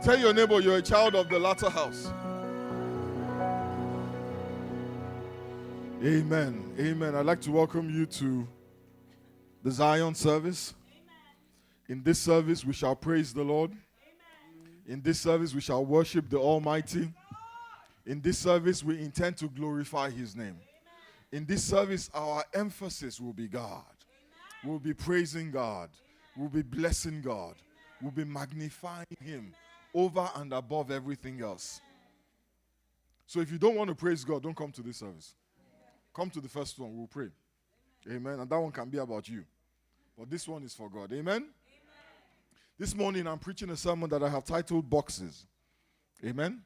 Tell your neighbor you're a child of the latter house. Amen. Amen. I'd like to welcome you to the Zion service. In this service, we shall praise the Lord. In this service, we shall worship the Almighty. In this service, we intend to glorify His name. In this service, our emphasis will be God. We'll be praising God. We'll be blessing God. We'll be magnifying Him over and above everything else. So if you don't want to praise God, don't come to this service. Come to the first one. We'll pray. Amen. And that one can be about you. But this one is for God. Amen? This morning, I'm preaching a sermon that I have titled Boxes. Amen?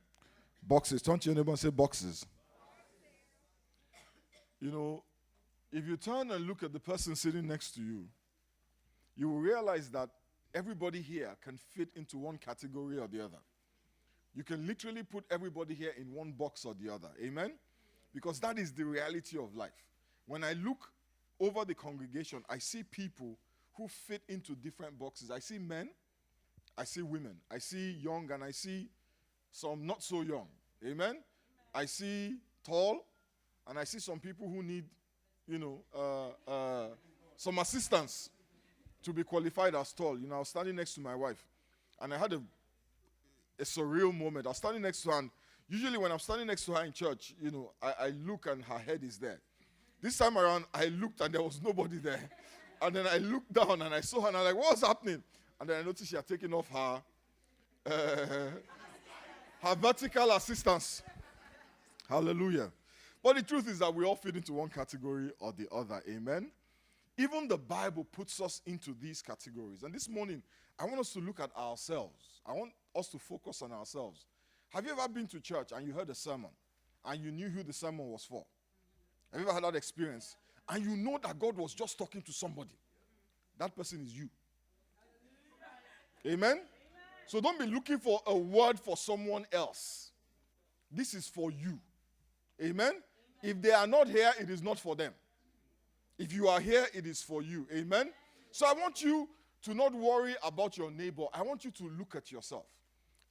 Boxes. Turn to your neighbor and say boxes. You know, if you turn and look at the person sitting next to you, you will realize that everybody here can fit into one category or the other. You can literally put everybody here in one box or the other. Amen? Because that is the reality of life. When I look over the congregation, I see people who fit into different boxes. I see men, I see women, I see young, and I see some not so young. Amen? I see tall, and I see some people who need, some assistance to be qualified as tall. You know, I was standing next to my wife, and I had a surreal moment. I was standing next to her, and usually when I'm standing next to her in church, I look and her head is there. This time around, I looked and there was nobody there. And then I looked down and I saw her, and I'm like, what's happening? And then I noticed she had taken off her vertical assistance. Hallelujah. But the truth is that we all fit into one category or the other. Amen? Even the Bible puts us into these categories. And this morning, I want us to look at ourselves. I want us to focus on ourselves. Have you ever been to church and you heard a sermon and you knew who the sermon was for? Have you ever had that experience? And you know that God was just talking to somebody. That person is you. Amen? So don't be looking for a word for someone else. This is for you. Amen? If they are not here, it is not for them. If you are here, it is for you. Amen? So I want you to not worry about your neighbor. I want you to look at yourself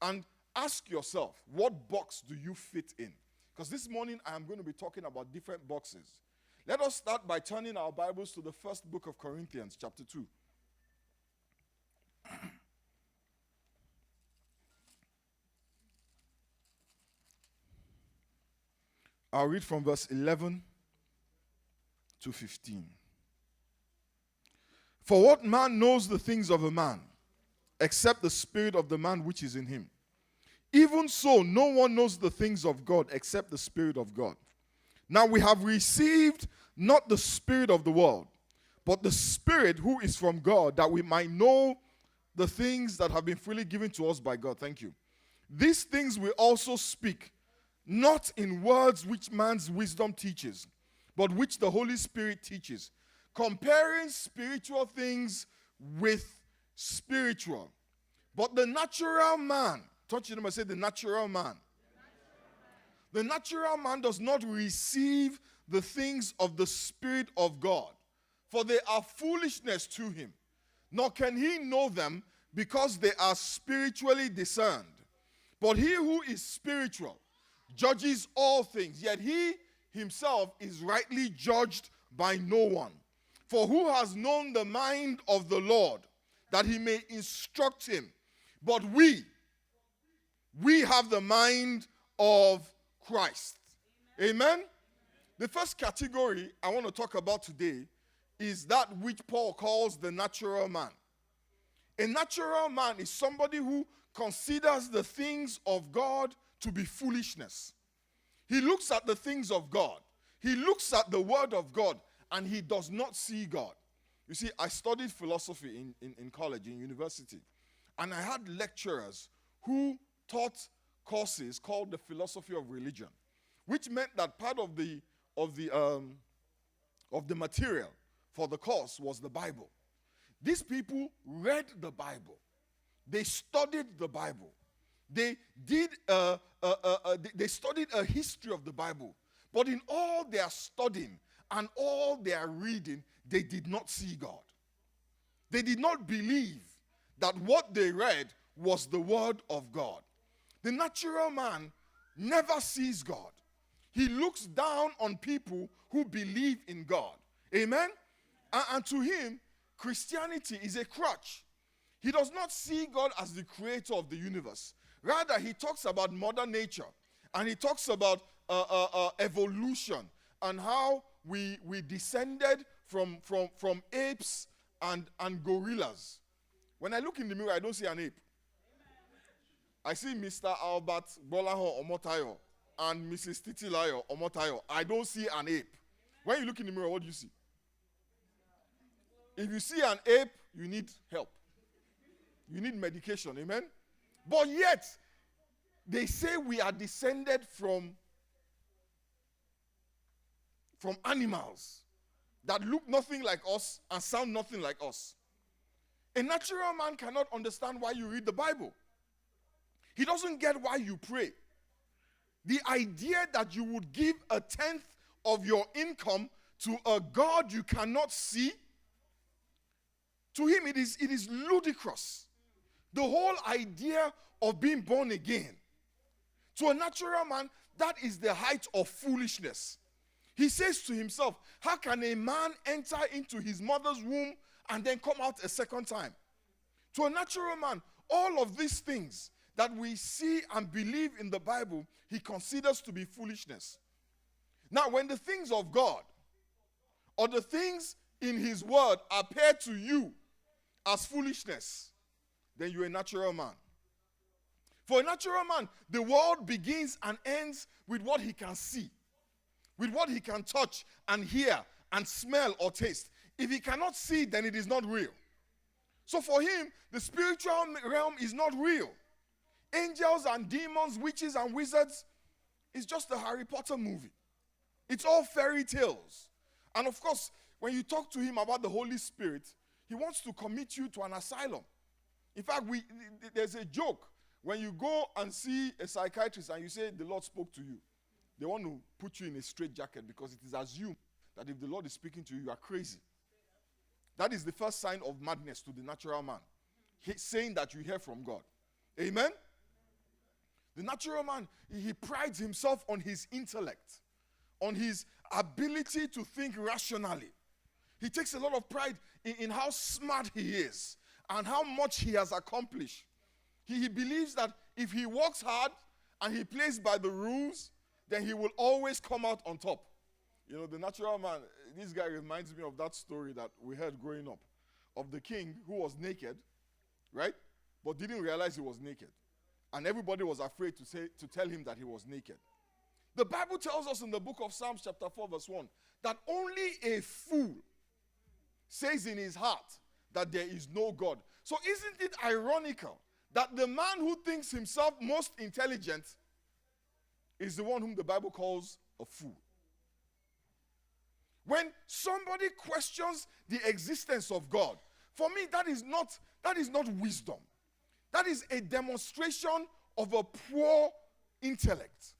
and ask yourself, what box do you fit in? Because this morning I am going to be talking about different boxes. Let us start by turning our Bibles to the first book of Corinthians, chapter 2. I'll read from verse 11 to 15. For what man knows the things of a man, except the spirit of the man which is in him? Even so, no one knows the things of God except the Spirit of God. Now we have received not the spirit of the world, but the Spirit who is from God, that we might know the things that have been freely given to us by God. Thank you. These things we also speak, not in words which man's wisdom teaches, but which the Holy Spirit teaches, comparing spiritual things with spiritual. But the natural man, touch your neighbor and say, the natural man. The natural man does not receive the things of the Spirit of God, for they are foolishness to him. Nor can he know them, because they are spiritually discerned. But he who is spiritual judges all things, yet he himself is rightly judged by no one. For who has known the mind of the Lord, that he may instruct him? But we have the mind of Christ. Amen? The first category I want to talk about today is that which Paul calls the natural man. A natural man is somebody who considers the things of God to be foolishness. He looks at the things of God. He looks at the word of God, and he does not see God. You see, I studied philosophy in college, in university, and I had lecturers who taught courses called the philosophy of religion, which meant that part of the material for the course was the Bible. These people read the Bible. They studied the Bible. They studied a history of the Bible. But in all their studying and all their reading, they did not see God. They did not believe that what they read was the word of God. The natural man never sees God. He looks down on people who believe in God. Amen? And to him, Christianity is a crutch. He does not see God as the creator of the universe. Rather, he talks about mother nature. And he talks about evolution and how we descended from apes and gorillas. When I look in the mirror, I don't see an ape. I see Mr. Albert Bolaho Omotayo and Mrs. Titilayo Omotayo. I don't see an ape. When you look in the mirror, what do you see? If you see an ape, you need help. You need medication, amen? But yet, they say we are descended from animals that look nothing like us and sound nothing like us. A natural man cannot understand why you read the Bible. He doesn't get why you pray. The idea that you would give 1/10 of your income to a God you cannot see, to him it is ludicrous. The whole idea of being born again, to a natural man, that is the height of foolishness. He says to himself, how can a man enter into his mother's womb and then come out a second time? To a natural man, all of these things that we see and believe in the Bible, he considers to be foolishness. Now, when the things of God or the things in his word appear to you as foolishness, then you're a natural man. For a natural man, the world begins and ends with what he can see, with what he can touch and hear and smell or taste. If he cannot see, then it is not real. So for him, the spiritual realm is not real. Angels and demons, witches and wizards, it's just a Harry Potter movie. It's all fairy tales. And of course, when you talk to him about the Holy Spirit, he wants to commit you to an asylum. In fact, there's a joke. When you go and see a psychiatrist and you say the Lord spoke to you, they want to put you in a straitjacket because it is assumed that if the Lord is speaking to you, you are crazy. That is the first sign of madness to the natural man. Saying that you hear from God. Amen? The natural man, he prides himself on his intellect, on his ability to think rationally. He takes a lot of pride in how smart he is and how much he has accomplished. He believes that if he works hard and he plays by the rules, then he will always come out on top. You know, the natural man, this guy reminds me of that story that we heard growing up, of the king who was naked, right? But didn't realize he was naked. And everybody was afraid to tell him that he was naked. The Bible tells us in the book of Psalms chapter 4 verse 1 that only a fool says in his heart that there is no God. So isn't it ironical that the man who thinks himself most intelligent is the one whom the Bible calls a fool? When somebody questions the existence of God, for me that is not wisdom. That is a demonstration of a poor intellect.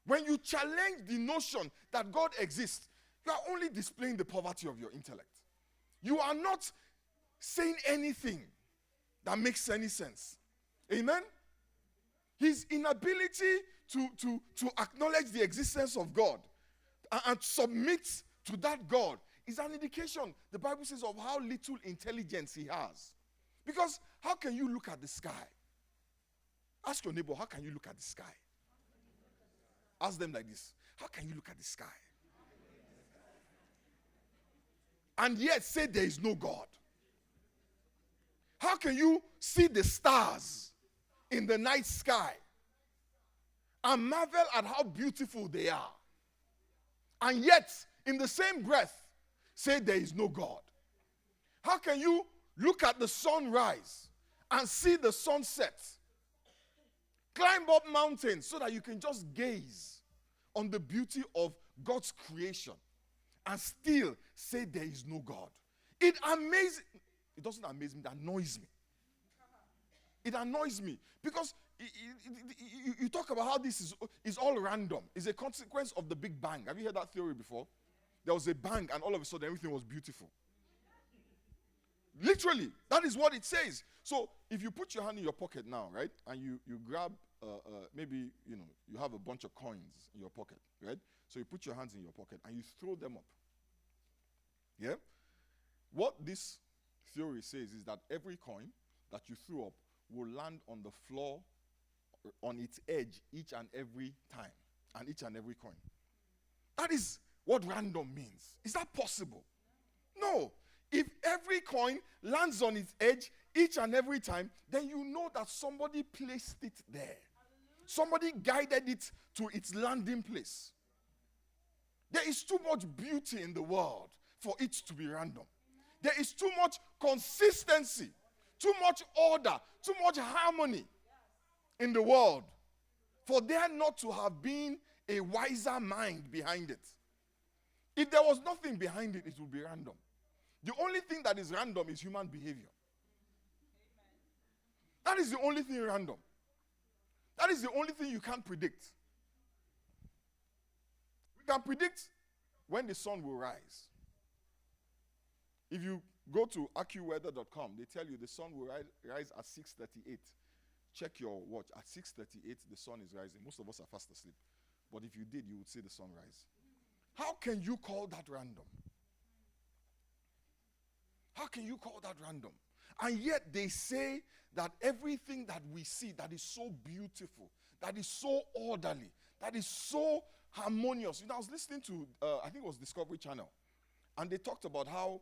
When you challenge the notion that God exists, you are only displaying the poverty of your intellect. You are not saying anything that makes any sense. Amen? His inability to acknowledge the existence of God and submit to that God is an indication, the Bible says, of how little intelligence he has. Because how can you look at the sky? Ask your neighbor, how can you look at the sky? Ask them like this. How can you look at the sky? And yet say there is no God. How can you see the stars in the night sky and marvel at how beautiful they are, and yet in the same breath say there is no God? How can you look at the sunrise and see the sunset, climb up mountains so that you can just gaze on the beauty of God's creation and still say there is no God? It doesn't amaze me, it annoys me. It annoys me because you talk about how this is all random. It's a consequence of the Big Bang. Have you heard that theory before? There was a bang and all of a sudden everything was beautiful. Literally, that is what it says. So if you put your hand in your pocket now, right, and you grab maybe you have a bunch of coins in your pocket, right? So you put your hands in your pocket and you throw them up. Yeah? What this theory says is that every coin that you threw up will land on the floor on its edge each and every time, and each and every coin. That is what random means. Is that possible? No. If every coin lands on its edge each and every time, then you know that somebody placed it there. Somebody guided it to its landing place. There is too much beauty in the world for it to be random. There is too much consistency, too much order, too much harmony in the world for there not to have been a wiser mind behind it. If there was nothing behind it, it would be random. The only thing that is random is human behavior. That is the only thing random. That is the only thing you can't predict. We can predict when the sun will rise. If you go to AccuWeather.com, they tell you the sun will rise at 6:38. Check your watch. At 6:38, the sun is rising. Most of us are fast asleep. But if you did, you would see the sun rise. How can you call that random? How can you call that random? And yet they say that everything that we see that is so beautiful, that is so orderly, that is so harmonious. I was listening to, I think it was Discovery Channel, and they talked about how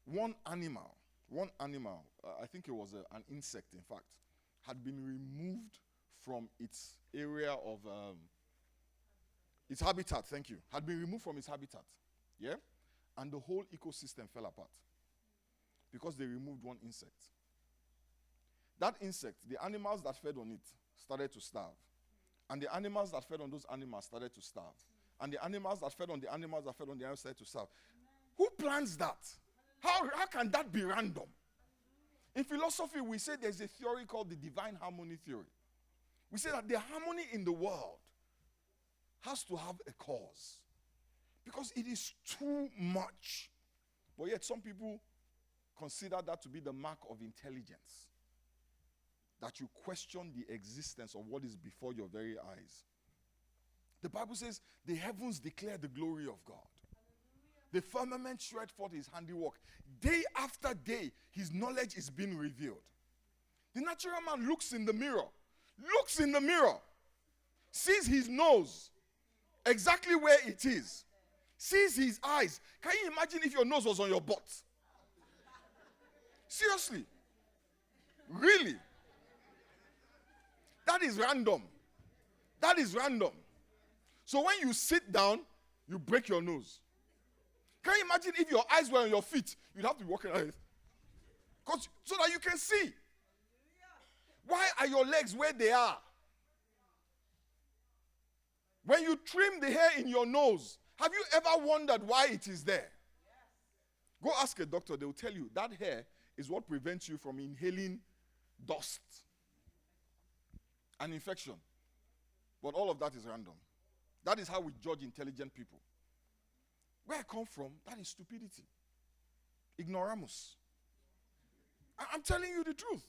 one animal, I think it was an insect, in fact, had been removed from its area of, its habitat, had been removed from its habitat, yeah? And the whole ecosystem fell apart because they removed one insect. That insect, the animals that fed on it started to starve. And the animals that fed on those animals started to starve. And the animals that fed on the animals that fed on the animals started to starve. Who plans that? How can that be random? In philosophy, we say there's a theory called the divine harmony theory. We say that the harmony in the world has to have a cause. Because it is too much. But yet some people consider that to be the mark of intelligence. That you question the existence of what is before your very eyes. The Bible says, the heavens declare the glory of God. The firmament shred forth his handiwork. Day after day, his knowledge is being revealed. The natural man looks in the mirror, sees his nose exactly where it is, sees his eyes. Can you imagine if your nose was on your butt? Seriously. Really. That is random. That is random. So when you sit down, you break your nose. Can you imagine if your eyes were on your feet? You'd have to be walking like this. So that you can see. Why are your legs where they are? When you trim the hair in your nose, have you ever wondered why it is there? Go ask a doctor. They will tell you that hair is what prevents you from inhaling dust and infection. But all of that is random. That is how we judge intelligent people. Where I come from, that is stupidity. Ignoramus. I'm telling you the truth.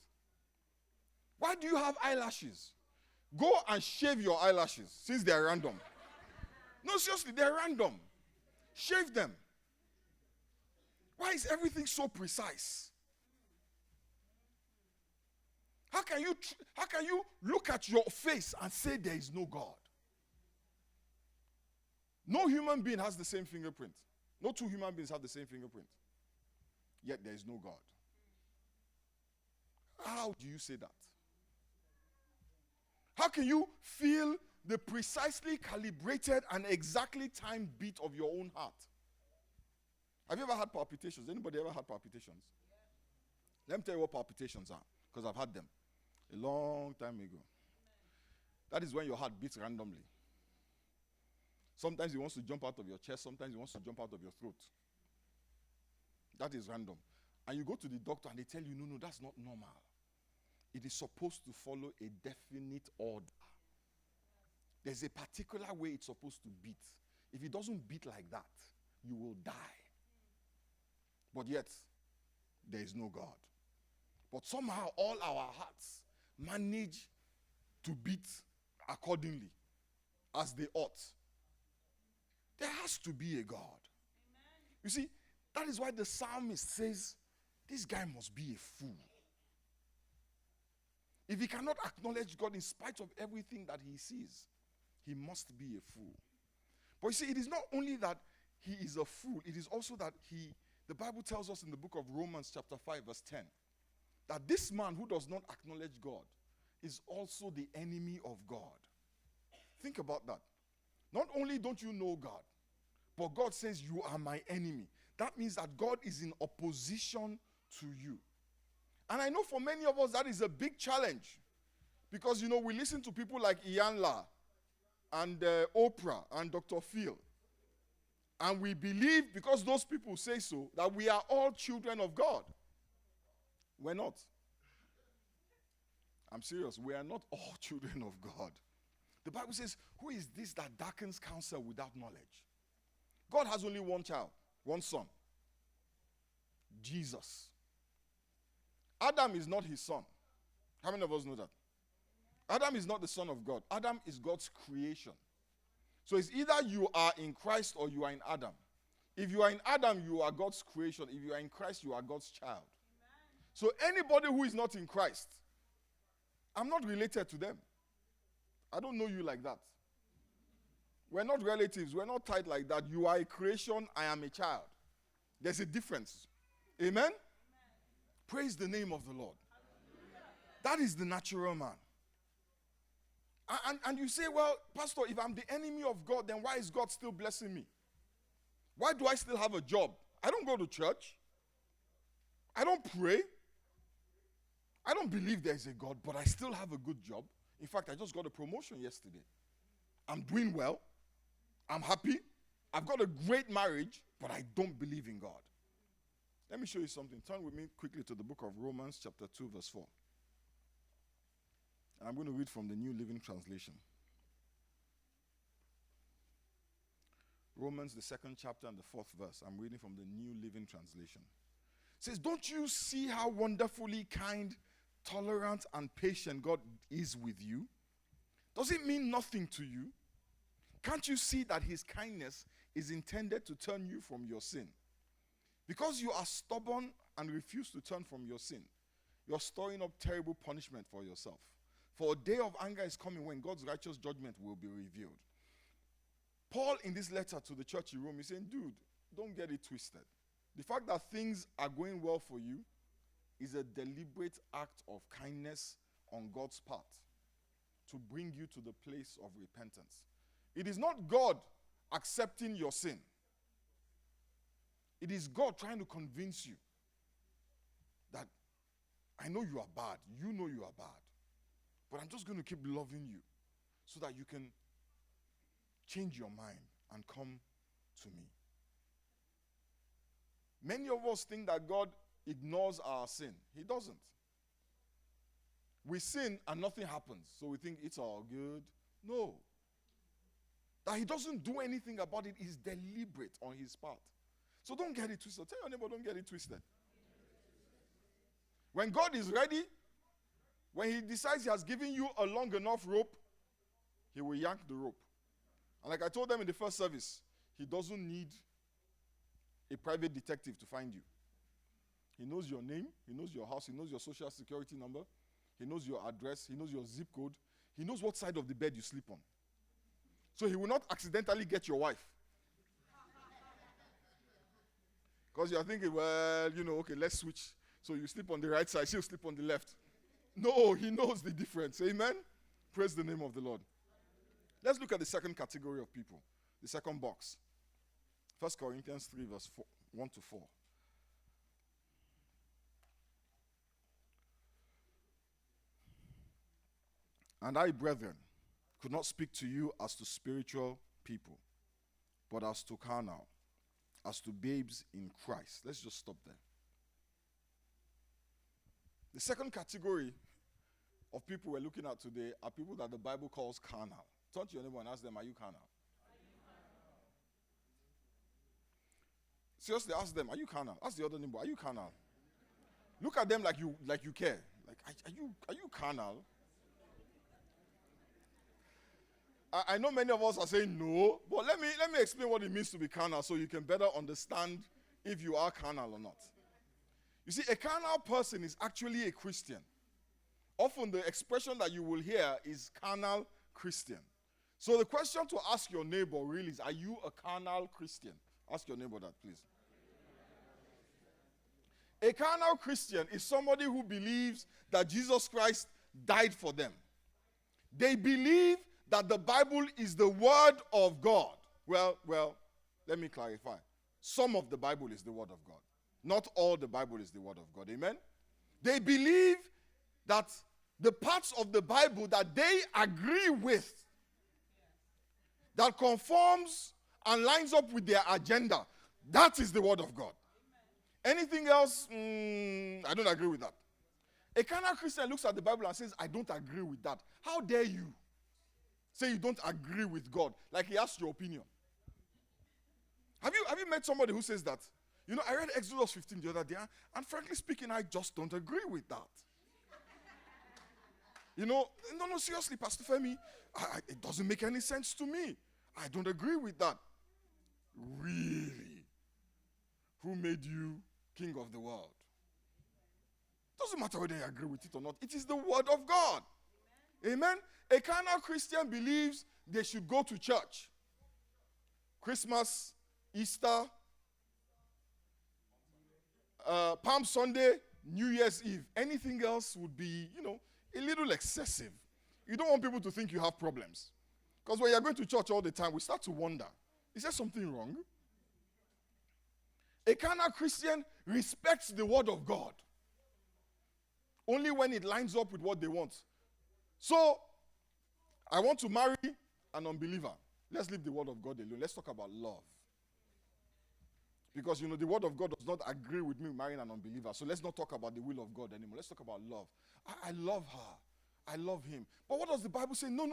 Why do you have eyelashes? Go and shave your eyelashes since they are random. No, seriously, they're random. Shave them. Why is everything so precise? How can you look at your face and say there is no God? No human being has the same fingerprint. No two human beings have the same fingerprint. Yet there is no God. How do you say that? How can you feel the precisely calibrated and exactly timed beat of your own heart? Have you ever had palpitations? Anybody ever had palpitations? Let me tell you what palpitations are, because I've had them a long time ago. That is when your heart beats randomly. Sometimes it wants to jump out of your chest, sometimes it wants to jump out of your throat. That is random. And you go to the doctor and they tell you, no, that's not normal. It is supposed to follow a definite order. There's a particular way it's supposed to beat. If it doesn't beat like that, you will die. But yet, there is no God. But somehow all our hearts manage to beat accordingly as they ought. There has to be a God. Amen. You see, that is why the psalmist says, this guy must be a fool. If he cannot acknowledge God in spite of everything that he sees, he must be a fool. But you see, it is not only that he is a fool, it is also that the Bible tells us in the book of Romans chapter 5 verse 10, that this man who does not acknowledge God is also the enemy of God. Think about that. Not only don't you know God, but God says you are my enemy. That means that God is in opposition to you. And I know for many of us that is a big challenge. Because, we listen to people like Ian La and Oprah and Dr. Phil. And we believe, because those people say so, that we are all children of God. We're not. I'm serious. We are not all children of God. The Bible says, who is this that darkens counsel without knowledge? God has only one child, one son. Jesus. Adam is not his son. How many of us know that? Adam is not the son of God. Adam is God's creation. So it's either you are in Christ or you are in Adam. If you are in Adam, you are God's creation. If you are in Christ, you are God's child. Amen. So anybody who is not in Christ, I'm not related to them. I don't know you like that. We're not relatives. We're not tied like that. You are a creation. I am a child. There's a difference. Amen? Amen. Praise the name of the Lord. Hallelujah. That is the natural man. And you say, well, Pastor, if I'm the enemy of God, then why is God still blessing me? Why do I still have a job? I don't go to church. I don't pray. I don't believe there is a God, but I still have a good job. In fact, I just got a promotion yesterday. I'm doing well. I'm happy. I've got a great marriage, but I don't believe in God. Let me show you something. Turn with me quickly to the book of Romans chapter 2 verse 4. And I'm going to read from the New Living Translation. Romans, the 2nd chapter and the 4th verse. I'm reading from the New Living Translation. It says, don't you see how wonderfully kind, tolerant, and patient God is with you? Does it mean nothing to you? Can't you see that his kindness is intended to turn you from your sin? Because you are stubborn and refuse to turn from your sin, you're storing up terrible punishment for yourself. For a day of anger is coming when God's righteous judgment will be revealed. Paul, in this letter to the church in Rome, is saying, dude, don't get it twisted. The fact that things are going well for you is a deliberate act of kindness on God's part to bring you to the place of repentance. It is not God accepting your sin. It is God trying to convince you that I know you are bad. You know you are bad. But I'm just going to keep loving you so that you can change your mind and come to me. Many of us think that God ignores our sin. He doesn't. We sin and nothing happens, so we think it's all good. No. That he doesn't do anything about it is deliberate on his part. So don't get it twisted. Tell your neighbor, don't get it twisted. When God is ready, when he decides he has given you a long enough rope, he will yank the rope. And like I told them in the first service, he doesn't need a private detective to find you. He knows your name, he knows your house, he knows your social security number, he knows your address, he knows your zip code, he knows what side of the bed you sleep on. So he will not accidentally get your wife. Because you are thinking, well, okay, let's switch. So you sleep on the right side, she'll sleep on the left. No, he knows the difference. Amen? Praise the name of the Lord. Let's look at the second category of people, the second box. 1 Corinthians 3, verse 1 to 4. And I, brethren, could not speak to you as to spiritual people, but as to carnal, as to babes in Christ. Let's just stop there. The second category of people we're looking at today are people that the Bible calls carnal. Turn to your neighbor and ask them, are you carnal? Seriously, ask them, are you carnal? Ask the other neighbor, are you carnal? Look at them like you care. Like, are you carnal? I know many of us are saying no, but let me explain what it means to be carnal so you can better understand if you are carnal or not. You see, a carnal person is actually a Christian. Often the expression that you will hear is carnal Christian. So the question to ask your neighbor really is, are you a carnal Christian? Ask your neighbor that, please. A carnal Christian is somebody who believes that Jesus Christ died for them. They believe that the Bible is the word of God. Well, let me clarify. Some of the Bible is the word of God. Not all the Bible is the word of God. Amen? They believe that the parts of the Bible that they agree with, that conforms and lines up with their agenda, that is the word of God. Anything else, I don't agree with that. A carnal Christian looks at the Bible and says, I don't agree with that. How dare you say you don't agree with God? Like he asked your opinion. Have you met somebody who says that? You know, I read Exodus 15 the other day, and frankly speaking, I just don't agree with that. You know, no, seriously, Pastor Femi, it doesn't make any sense to me. I don't agree with that. Really? Who made you king of the world? Doesn't matter whether you agree with it or not. It is the word of God. Amen? A carnal Christian believes they should go to church. Christmas, Easter, Palm Sunday, New Year's Eve. Anything else would be, a little excessive. You don't want people to think you have problems. Because when you're going to church all the time, we start to wonder, is there something wrong? A carnal Christian respects the word of God only when it lines up with what they want. So, I want to marry an unbeliever. Let's leave the word of God alone. Let's talk about love. Because, the word of God does not agree with me marrying an unbeliever. So let's not talk about the will of God anymore. Let's talk about love. I love her. I love him. But what does the Bible say? No.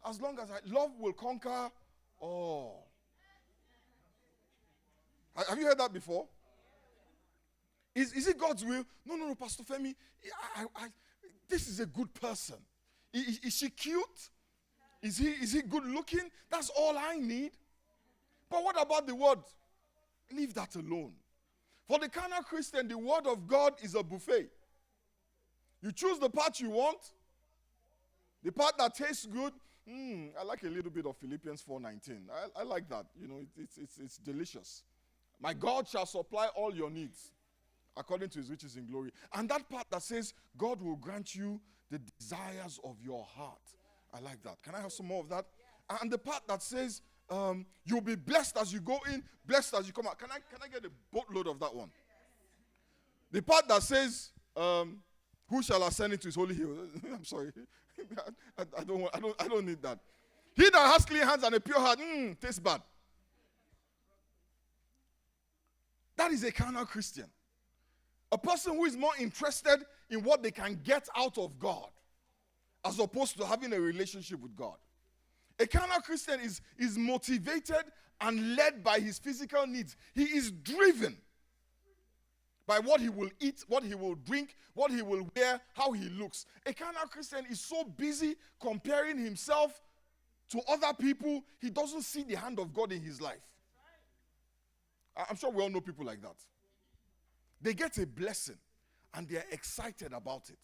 As long as love will conquer all. Have you heard that before? Is it God's will? No, Pastor Femi. This is a good person. Is she cute? Is he good looking? That's all I need. But what about the word? Leave that alone. For the carnal Christian, the word of God is a buffet. You choose the part you want. The part that tastes good. I like a little bit of Philippians 4:19. I like that. It's delicious. My God shall supply all your needs according to his riches in glory. And that part that says God will grant you the desires of your heart. I like that. Can I have some more of that? And the part that says you'll be blessed as you go in, blessed as you come out. Can I get a boatload of that one? The part that says who shall ascend into his holy hill? I'm sorry. I don't need that. He that has clean hands and a pure heart, tastes bad. That is a carnal Christian. A person who is more interested in what they can get out of God as opposed to having a relationship with God. A carnal Christian is motivated and led by his physical needs. He is driven by what he will eat, what he will drink, what he will wear, how he looks. A carnal Christian is so busy comparing himself to other people, he doesn't see the hand of God in his life. I'm sure we all know people like that. They get a blessing and they're excited about it.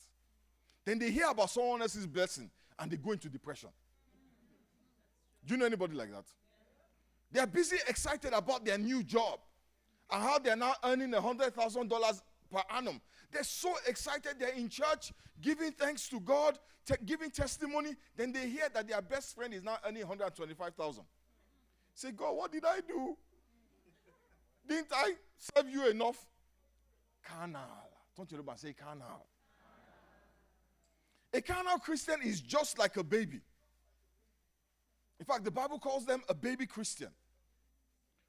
Then they hear about someone else's blessing and they go into depression. Do you know anybody like that? They are busy excited about their new job and how they're now earning $100,000 per annum. They're so excited. They're in church giving thanks to God, giving testimony. Then they hear that their best friend is now earning $125,000. Say, God, what did I do? Didn't I serve you enough? Carnal. Don't you remember? Say carnal. A carnal Christian is just like a baby. In fact, the Bible calls them a baby Christian.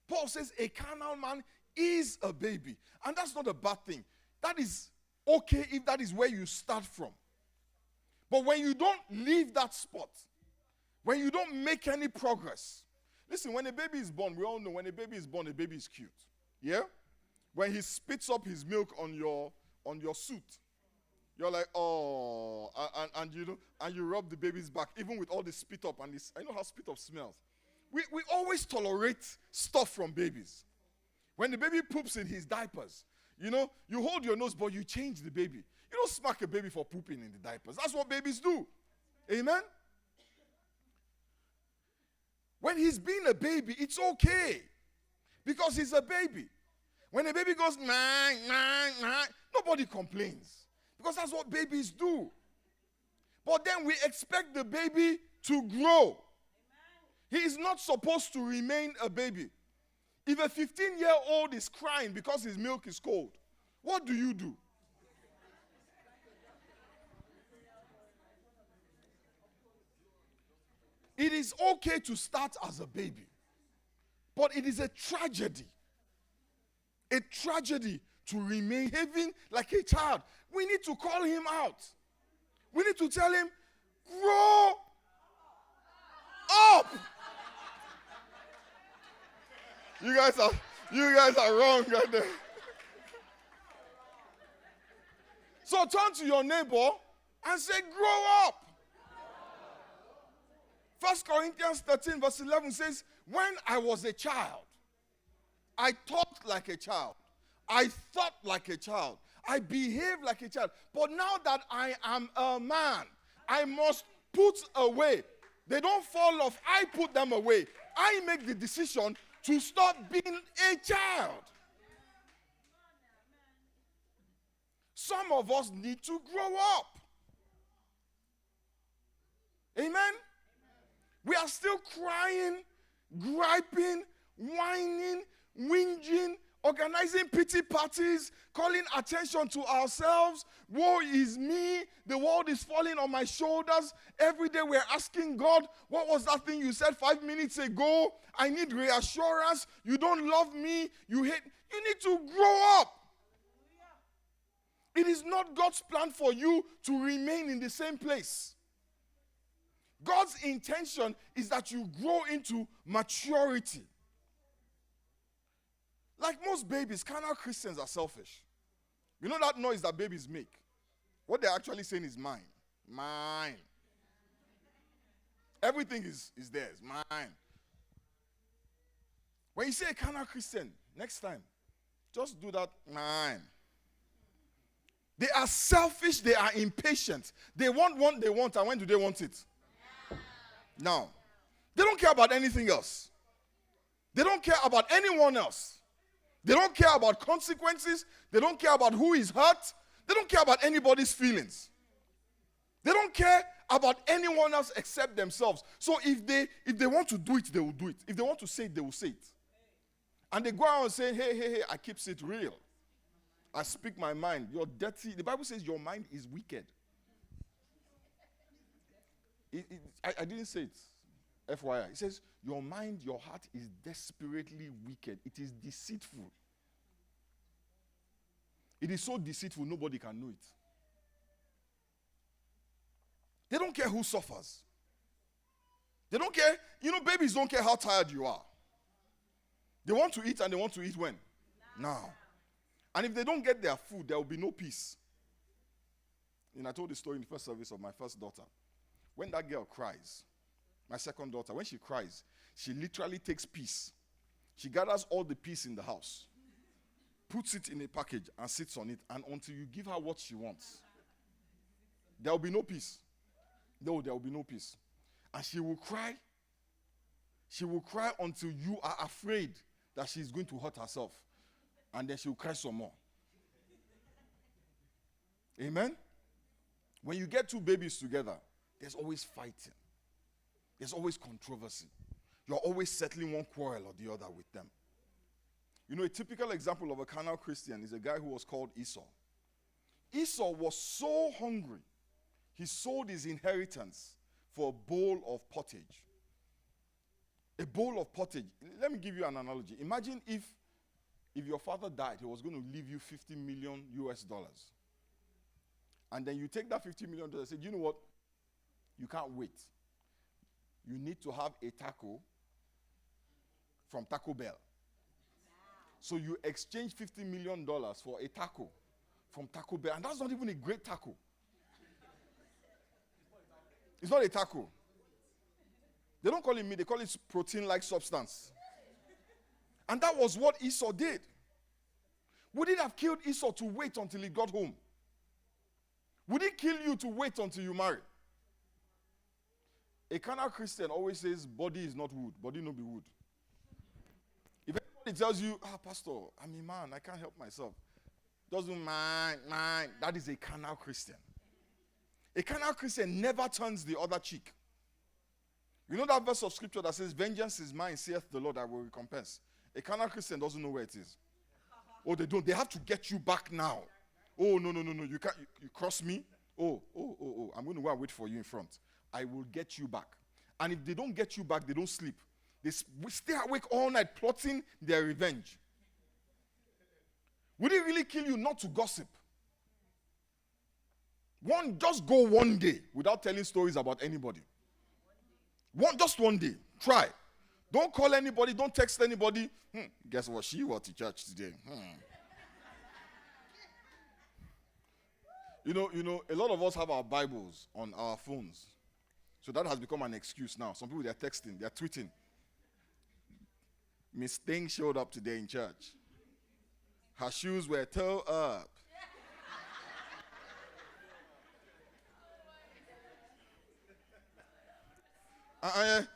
Paul says a carnal man is a baby. And that's not a bad thing. That is okay if that is where you start from. But when you don't leave that spot, when you don't make any progress. Listen, when a baby is born, we all know when a baby is born, a baby is cute. Yeah? When he spits up his milk on your on your suit. You're like, oh, and you know, and you rub the baby's back, even with all the spit up and this. I know how spit up smells. We always tolerate stuff from babies. When the baby poops in his diapers, you know, you hold your nose, but you change the baby. You don't smack a baby for pooping in the diapers. That's what babies do. Amen? When he's being a baby, it's okay. Because he's a baby. When a baby goes, nah, nah, nah, nobody complains. Because that's what babies do. But then we expect the baby to grow. He is not supposed to remain a baby. If a 15-year-old is crying because his milk is cold, what do you do? It is okay to start as a baby, but it is a tragedy to remain behaving like a child. We need to call him out. We need to tell him, grow up. You guys are wrong right there. So turn to your neighbor and say, grow up. 1 Corinthians 13 verse 11 says, when I was a child, I talked like a child. I thought like a child. I behaved like a child. But now that I am a man, I must put away. They don't fall off. I put them away. I make the decision to stop being a child. Some of us need to grow up. Amen? We are still crying, griping, whining, whinging, organizing pity parties, calling attention to ourselves. Woe is me. The world is falling on my shoulders. Every day we're asking God, what was that thing you said 5 minutes ago? I need reassurance. You don't love me. You hate. You need to grow up. It is not God's plan for you to remain in the same place. God's intention is that you grow into maturity. Like most babies, carnal Christians are selfish. You know that noise that babies make? What they're actually saying is mine. Mine. Everything is theirs. Mine. When you say a carnal Christian, next time, just do that. Mine. They are selfish. They are impatient. They want what they want, and when do they want it? Now, they don't care about anything else. They don't care about anyone else. They don't care about consequences. They don't care about who is hurt. They don't care about anybody's feelings. They don't care about anyone else except themselves. So if they want to do it, they will do it. If they want to say it, they will say it. And they go out and say, hey, I keep it real. I speak my mind. You're dirty. The Bible says your mind is wicked. I didn't say it. FYI. It says, your mind, your heart is desperately wicked. It is deceitful. It is so deceitful, nobody can know it. They don't care who suffers. They don't care. You know, babies don't care how tired you are. They want to eat, and they want to eat when? Now. And if they don't get their food, there will be no peace. And I told the story in the first service of my first daughter. When that girl cries, my second daughter, when she cries, she literally takes peace. She gathers all the peace in the house, puts it in a package, and sits on it. And until you give her what she wants, there will be no peace. No, there will be no peace. And she will cry. She will cry until you are afraid that she's going to hurt herself. And then she will cry some more. Amen? When you get two babies together, there's always fighting. There's always controversy. You're always settling one quarrel or the other with them. You know, a typical example of a carnal Christian is a guy who was called Esau. Esau was so hungry, he sold his inheritance for a bowl of pottage. A bowl of pottage. Let me give you an analogy. Imagine if your father died, he was going to leave you 50 million US dollars. And then you take that $50 million and say, you know what? You can't wait. You need to have a taco from Taco Bell. So you exchange $50 million for a taco from Taco Bell. And that's not even a great taco. It's not a taco. They don't call it meat, they call it protein-like substance. And that was what Esau did. Would it have killed Esau to wait until he got home? Would it kill you to wait until you marry? A carnal Christian always says, body is not wood. Body no be wood. If anybody tells you, pastor, I'm a man, I can't help myself. Doesn't mind. That is a carnal Christian. A carnal Christian never turns the other cheek. You know that verse of scripture that says, vengeance is mine, saith the Lord, I will recompense. A carnal Christian doesn't know where it is. Oh, they don't. They have to get you back now. Oh, no. You can't. You cross me. Oh. I'm going to go and wait for you in front. I will get you back. And if they don't get you back, they don't sleep. They stay awake all night plotting their revenge. Would it really kill you not to gossip? Just go one day without telling stories about anybody. Just one day. Try. Don't call anybody. Don't text anybody. Guess what? She went to church today. You know, a lot of us have our Bibles on our phones. So that has become an excuse now. Some people, they're texting, they're tweeting. Miss Thing showed up today in church. Her shoes were toe up.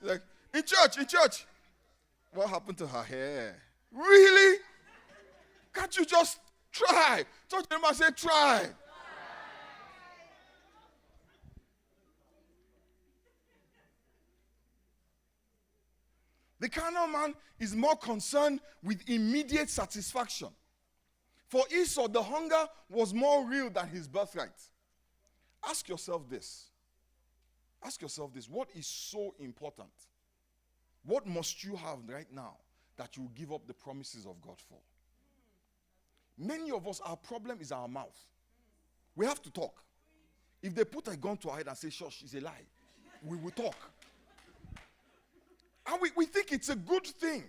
Like, in church. What happened to her hair? Really? Can't you just try? Church member say try. The carnal man is more concerned with immediate satisfaction. For Esau, the hunger was more real than his birthright. Ask yourself this. What is so important? What must you have right now that you give up the promises of God for? Many of us, our problem is our mouth. We have to talk. If they put a gun to our head and say, shush, it's a lie, we will talk. And we think it's a good thing.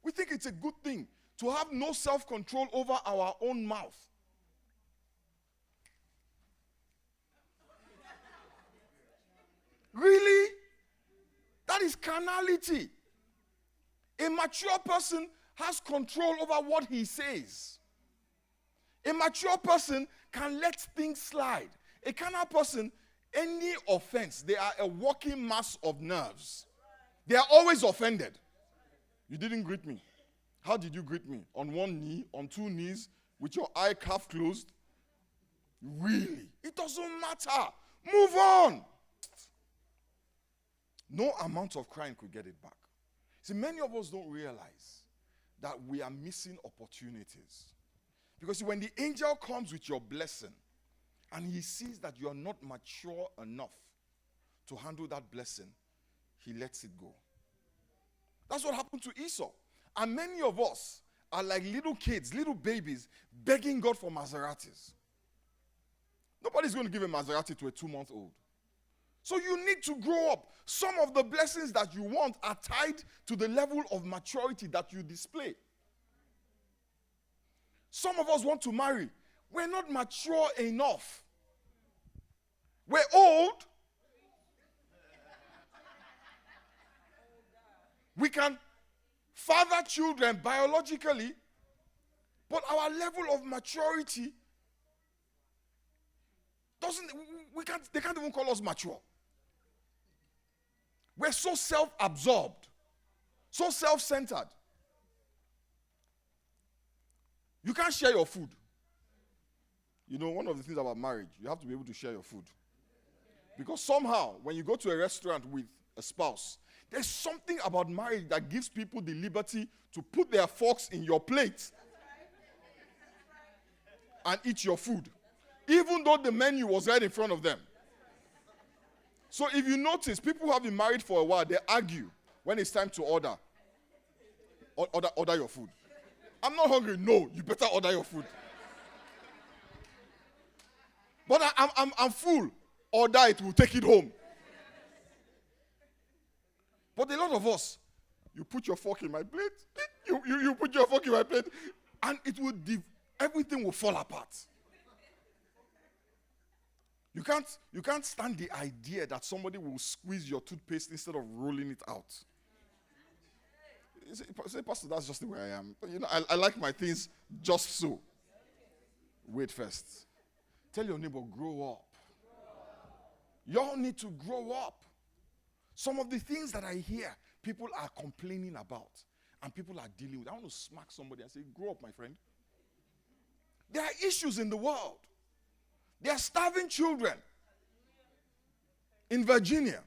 We think it's a good thing to have no self-control over our own mouth. Really? That is carnality. A mature person has control over what he says. A mature person can let things slide. A carnal person, any offense, they are a walking mass of nerves. They are always offended. You didn't greet me. How did you greet me? On one knee, on two knees, with your eye half closed? Really? It doesn't matter. Move on. No amount of crying could get it back. See, many of us don't realize that we are missing opportunities. Because when the angel comes with your blessing and he sees that you are not mature enough to handle that blessing, he lets it go. That's what happened to Esau. And many of us are like little kids, little babies, begging God for Maseratis. Nobody's going to give a Maserati to a 2-month-old. So you need to grow up. Some of the blessings that you want are tied to the level of maturity that you display. Some of us want to marry. We're not mature enough. We're old. We can father children biologically, but our level of maturity they can't even call us mature. We're so self-absorbed, so self-centered. You can't share your food. You know, one of the things about marriage, you have to be able to share your food. Because somehow, when you go to a restaurant with a spouse, there's something about marriage that gives people the liberty to put their forks in your plate and eat your food, even though the menu was right in front of them. So if you notice, people who have been married for a while, they argue when it's time to order your food. I'm not hungry. No, you better order your food. But I'm full. Order it, we'll take it home. But a lot of us, you put your fork in my plate, you put your fork in my plate, and it will everything will fall apart. You can't stand the idea that somebody will squeeze your toothpaste instead of rolling it out. You say, Pastor, that's just the way I am. You know, I like my things just so. Wait first. Tell your neighbor, grow up. Y'all need to grow up. Some of the things that I hear, people are complaining about and people are dealing with. I want to smack somebody and say, grow up, my friend. There are issues in the world. There are starving children in Virginia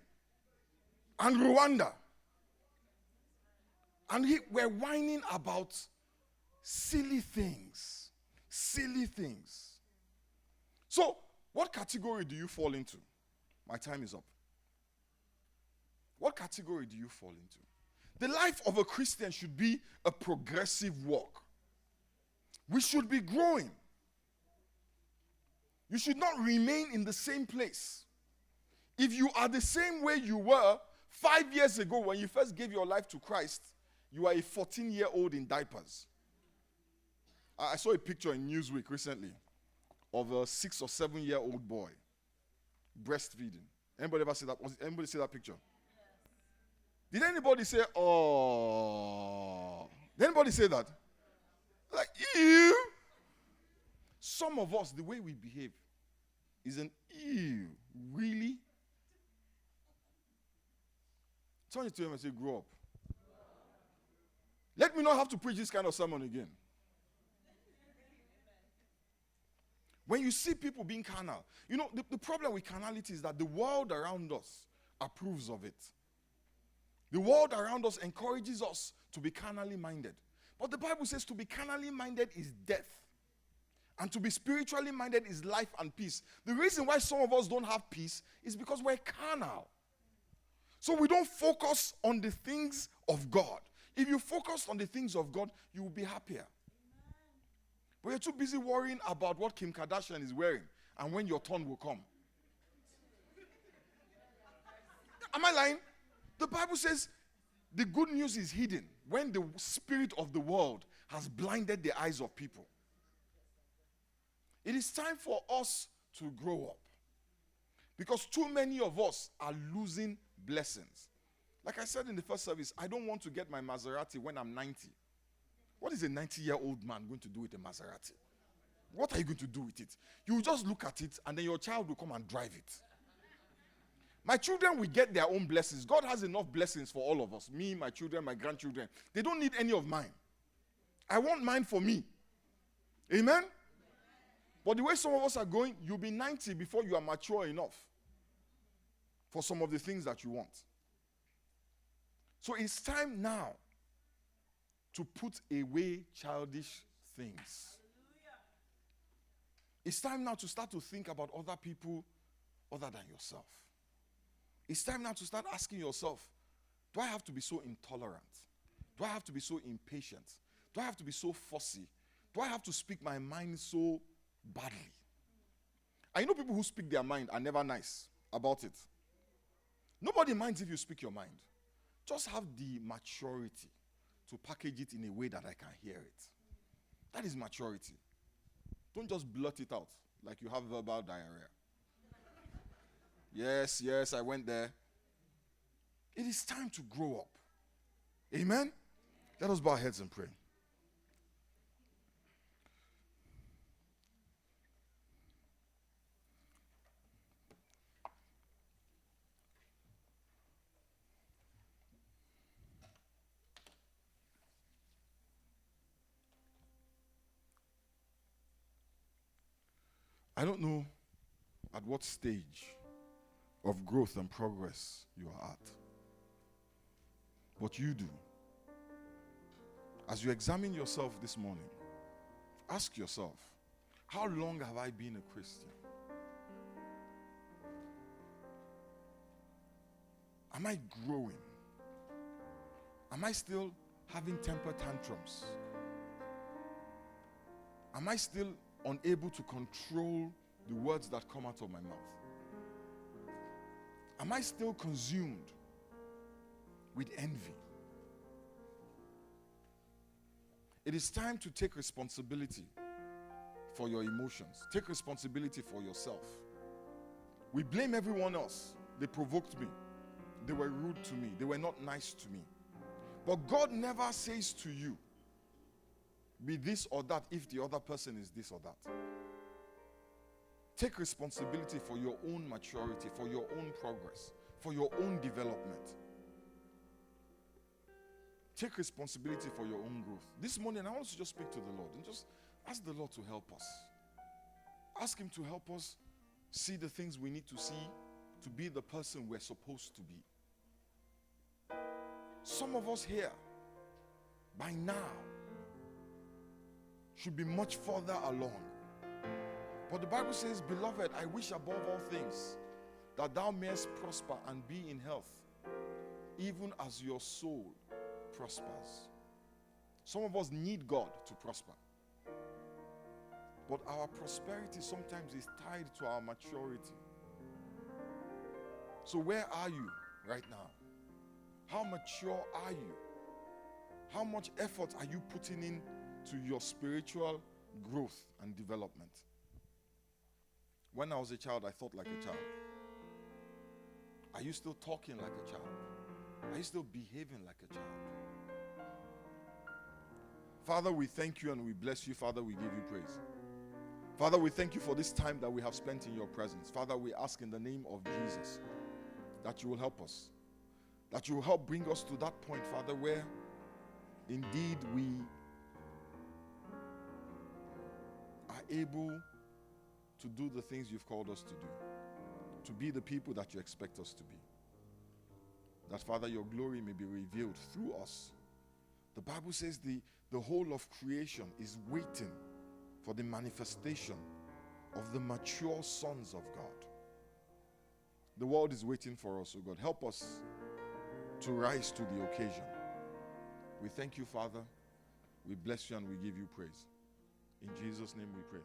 and Rwanda. And we're whining about silly things. Silly things. So, what category do you fall into? My time is up. What category do you fall into? The life of a Christian should be a progressive walk. We should be growing. You should not remain in the same place. If you are the same way you were 5 years ago when you first gave your life to Christ, you are a 14-year-old in diapers. I saw a picture in Newsweek recently of a 6 or 7-year-old boy breastfeeding. Anybody ever see that? Anybody see that picture? Did anybody say, oh? Did anybody say that? Like, ew. Some of us, the way we behave is an ew. Really? Turn it to him and say, grow up. Let me not have to preach this kind of sermon again. When you see people being carnal, you know, the problem with carnality is that the world around us approves of it. The world around us encourages us to be carnally minded. But the Bible says to be carnally minded is death. And to be spiritually minded is life and peace. The reason why some of us don't have peace is because we're carnal. So we don't focus on the things of God. If you focus on the things of God, you will be happier. But you're too busy worrying about what Kim Kardashian is wearing and when your turn will come. Am I lying? The Bible says the good news is hidden when the spirit of the world has blinded the eyes of people. It is time for us to grow up. Because too many of us are losing blessings. Like I said in the first service, I don't want to get my Maserati when I'm 90. What is a 90-year-old man going to do with a Maserati? What are you going to do with it? You just look at it and then your child will come and drive it. My children will get their own blessings. God has enough blessings for all of us. Me, my children, my grandchildren. They don't need any of mine. I want mine for me. Amen? But the way some of us are going, you'll be 90 before you are mature enough for some of the things that you want. So it's time now to put away childish things. It's time now to start to think about other people other than yourself. It's time now to start asking yourself, do I have to be so intolerant? Do I have to be so impatient? Do I have to be so fussy? Do I have to speak my mind so badly? I know people who speak their mind are never nice about it. Nobody minds if you speak your mind. Just have the maturity to package it in a way that I can hear it. That is maturity. Don't just blurt it out like you have verbal diarrhea. Yes, I went there. It is time to grow up. Amen? Let us bow our heads and pray. I don't know at what stage of growth and progress you are at, but you do. As you examine yourself this morning, ask yourself, how long have I been a Christian? Am I growing? Am I still having temper tantrums? Am I still unable to control the words that come out of my mouth? Am I still consumed with envy? It is time to take responsibility for your emotions. Take responsibility for yourself. We blame everyone else. They provoked me. They were rude to me. They were not nice to me. But God never says to you, be this or that if the other person is this or that. Take responsibility for your own maturity, for your own progress, for your own development. Take responsibility for your own growth. This morning, I want to just speak to the Lord and just ask the Lord to help us. Ask Him to help us see the things we need to see to be the person we're supposed to be. Some of us here, by now, should be much further along. But the Bible says, beloved, I wish above all things that thou mayest prosper and be in health, even as your soul prospers. Some of us need God to prosper. But our prosperity sometimes is tied to our maturity. So where are you right now? How mature are you? How much effort are you putting in to your spiritual growth and development? When I was a child, I thought like a child. Are you still talking like a child? Are you still behaving like a child? Father, we thank you and we bless you. Father, we give you praise. Father, we thank you for this time that we have spent in your presence. Father, we ask in the name of Jesus that you will help us. That you will help bring us to that point, Father, where indeed we are able to do the things you've called us to do. To be the people that you expect us to be. That, Father, your glory may be revealed through us. The Bible says the whole of creation is waiting for the manifestation of the mature sons of God. The world is waiting for us, oh God. Help us to rise to the occasion. We thank you, Father. We bless you and we give you praise. In Jesus' name we pray.